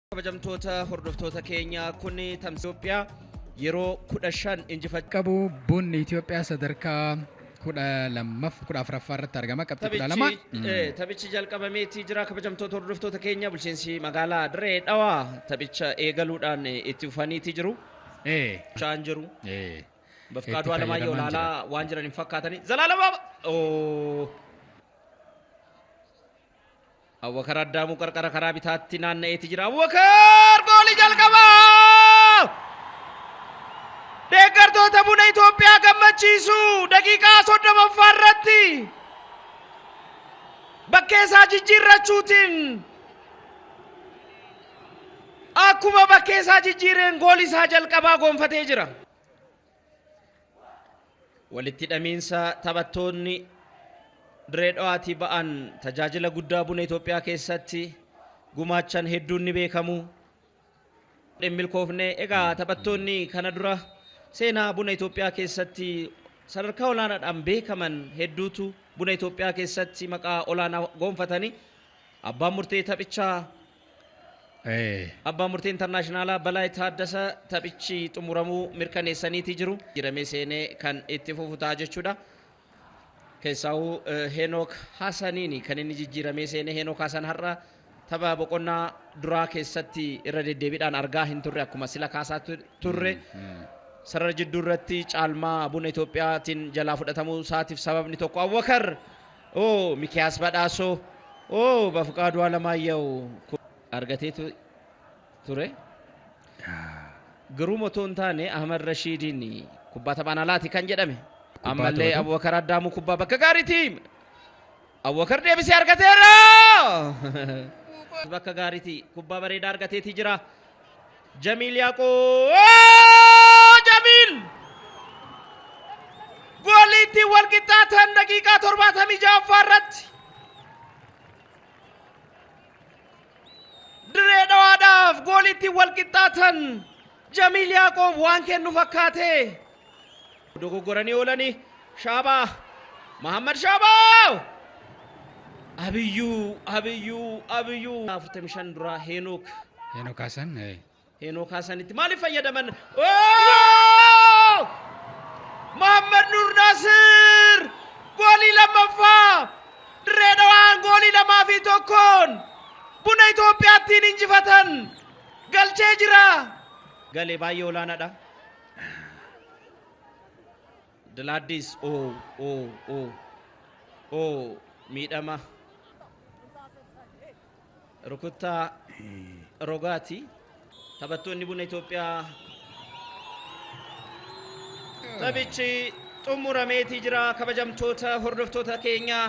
kabajamtoota hordoftoota keenya kun Itoophiyaa yeroo 15 injifachuu qabu bunni Itoophiyaa sadarkaa 12 irratti argama qabxii 12 taphichi jalqabameetii jira kabajamtoota hordoftoota keenya bulchiinsi magaalaa Dirree Dhawaa taphicha eegaluudhaan itti fufaniitii jiru chaan jiru Bafqaaduu Alamaayyoo laalaa waan jiran hin fakkaatanii Zalaalama Abubakar Addaamuu qarqara karaa bitaatti naanna'eetii jira Abubakar goolii jalqabaa deeggartoota buna Itoophiyaa gammachiisu daqiiqaa 30 irratti bakkee isaa jijjiirrachuutiin akkuma bakkee isaa jijjiireen goolii isaa jalqabaa gonfatee jira walitti hidhamiinsa taphattoonni Dirree Dhawaatii ba'an tajaajila guddaa buna Itoophiyaa keessatti gumaachan hedduun ni beekamu milkoofne egaa taphattoonni kana dura seenaa buna Itoophiyaa keessatti sadarkaa olaanaadhaan beekaman hedduutu buna Itoophiyaa keessatti maqaa olaanaa gonfatanii abbaan murtee taphichaa abbaan murtee intarnaashinaala Balaay Taaddasa taphichi xumuramuu mirkaneessaniitii jiru jiramee seenee kan itti fufutaa jechuudha keessaawu Henook Hasaniini kan inni jijjiiramee seenee Henook Hasan har'a tapha boqonnaa duraa keessatti irra deddeebiidhaan argaa hin turre akkuma sila kaasaa turre sarara jidduu irratti caalmaa buna Itoophiyaatiin jalaa fudhatamuu isaatiif sababni tokko Abubakar Mikiyaas Badhaasoo Bafqaaduu Alamaayyoo argatee ture Giruu motoon taane Ahmad Rashiidiin kubbaa taphaan alaati kan jedhame ammallee Abubakar Addaamuu kubbaa bakka gaariitii Abubakar deebisee argateera bakka gaariitii kubbaa bareedaa argateetii jira Jamiil Yaaqoo Jamiil gooliitti wal qixxaatan daqiiqaa 76 irratti Dirree Dhawaadhaaf gooliitti wal qixxaatan Jamiil Yaaqoo waan kennu fakkaatee dogoggoranii oolanii Shaabaa Muhammad Shaabaa Abiyyuu 45 dura Henook Hasan itti maaliif fayyadaman Muhammad Nur Nasir goolii lammaffaa Dirree Dhawaan goolii 2-1 buna Itoophiyaattiin injifatan galchee jira galee baay'ee olaanaadha Dilaaddis miidhama rukuttaa rogaati taphattoonni buna Itoophiyaa taphichi xumurameetii jira kabajamtoota hordoftoota keenya